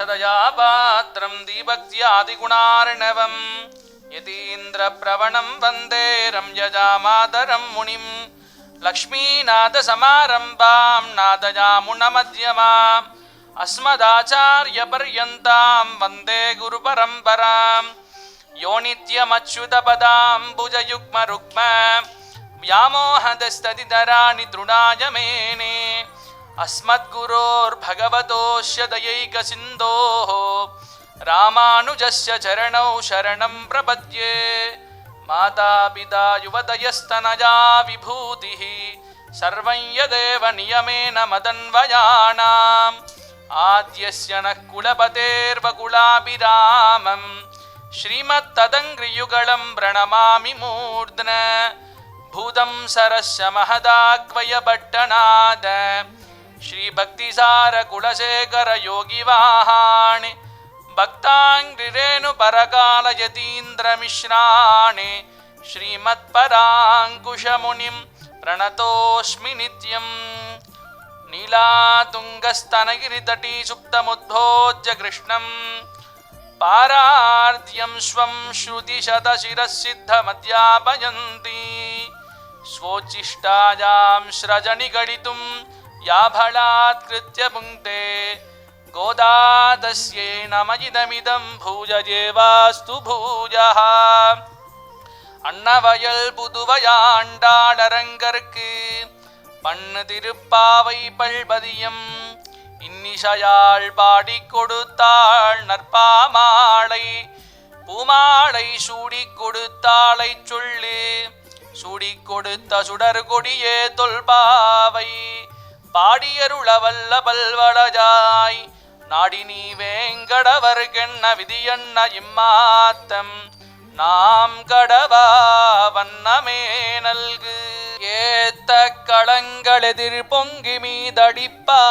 ராமானுஜதயாபாத்திரம் தீபக்தியாதிகுணார்ணவம் யதீந்திரப்ரவணம் வந்தே ரம்யஜாமாதரம் முனிம் லக்ஷ்மீநாதசமாரம்பாம் நாதயாமுனமத்யமாம் அஸ்மதாச்சார்யபர்யந்தாம் வந்தே குருபரம்பராம் யோ நித்யமச்யுதபதாம்புஜயுக்மருக்ம व्यामोहदस्तदितराणि तृणाय मेने अस्मद्गुरोर्भगवतोऽस्य दयैकसिन्धोः रामानुजस्य चरणौ शरणं प्रपद्ये मातापिता युवतयस्तनया विभूतिः सर्वं यदेव नियमेन मदन्वयानाम् आद्यस्य नः कुलपतेर्वकुलाभिरामं श्रीमत्तदङ्घ्रियुगलं प्रणमामि मूर्ध्ना भूतं सरस्य महदाक्वयपट्टनाद श्रीभक्तिसारकुलशेखरयोगिवाहाणि भक्ताङ्घ्रिरेणुपरकालयतीन्द्रमिश्राणि श्रीमत्पराङ्कुशमुनिं प्रणतोऽस्मि नित्यम् नीलातुङ्गस्तनगिरितटी सुप्तमुद्भोज्य कृष्णम् पारार्ध्यं स्वं श्रुतिशतशिरःसिद्धमध्यापयन्ति स्वोच्छिष्टायां स्रजनिगडितुं याभलात्कृत्य पुङ्क्ते गोदा तस्यै नमः भूयजेवास्तु भूयः அன்னவயல் புதுவையாண்டாளரங்கற்கு பண்ணு திருப்பாவை பல்பதியம் இன்னிசையாள் பாடிக் கொடுத்தாள் நற்பாமாலை பூமாலை சூடிக் கொடுத்தாளை சொல்லு சூடிக் கொடுத்த சுடர் கொடியே தொல்பாவை பாடியருளவல்ல பல்வளஜாய் நாடி நீ வேங்கடவர்கென்ன விதியன்ன இம்மாத்தம் நாம் கடவா வண்ணமே நல்கு ஏத்த களங்கள் எதிர் பொங்கி மீதடிப்பா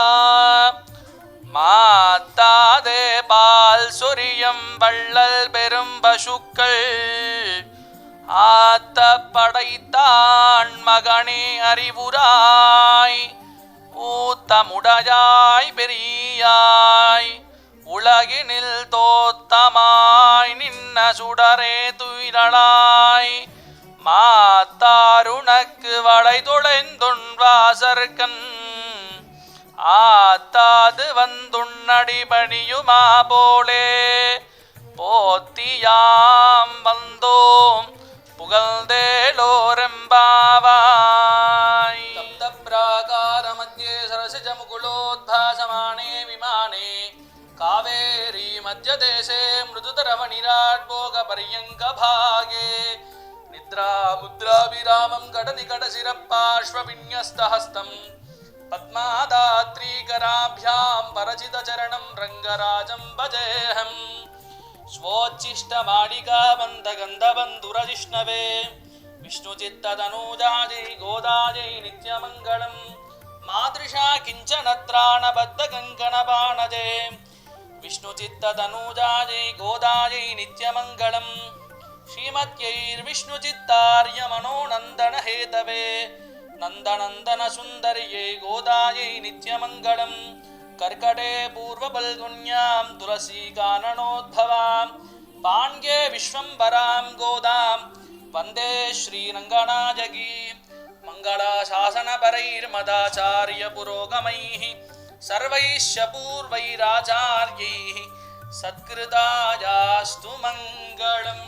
மாத்தாதே பால் சொரியம் வள்ளல் பெரும் பசுக்கள் ஆத்த படைத்தான் மகனே அறிவுராய் ஊத்தமுடையாய் பெரியாய் உலகினில் தோத்தமாய் நின்ன சுடரே துயிரளாய் மாத்தாருனக்கு வளை தொலைந்துண்வாசர்கண் ஆத்தாது வந்துண்ணடி பணியுமா போலே போத்தியாம் வந்தோம் புகழ்ந்தேலோரெம்பாவாய் சப்த பிராகார மத்தியே சரசிஜ முகுலோத்பாசமானே விமானே காவேரி மத்தியதேசே மிருதுதரவனிராட் போக பரியங்க பாகே நித்ரா முத்ராபிராமம் கடநிகடசிரப்பார்ஷ்வவின்யஸ்தஹஸ்தம் பத்மாதாத்ரீகராभ्याम् பரஜிதச்சரணம் ரங்கராஜம் பஜேஹம் स्वोच्छिष्टमालिका बन्धगन्धबन्धुरजिष्णवे विष्णुचित्ततनूजायै गोदायै नित्यमङ्गलम् मादृशा किञ्चनत्राणबद्धकङ्कणबाणजे विष्णुचित्ततनूजायै गोदायै नित्यमङ्गलम् श्रीमत्यैर्विष्णुचित्तार्यमनोनन्दनहेतवे नन्दनन्दनसुन्दर्यै गोदायै नित्यमङ्गलम् कर्कटे पूर्वफल्गुन्यां तुलसीकाननोद्भवां पाण्ये विश्वम्भरां गोदां वन्दे श्रीरङ्गनायकी मङ्गलाशासनपरैर्मदाचार्यपुरोगमैः सर्वैश्च पूर्वैराचार्यैः सत्कृतायास्तु मङ्गलम्।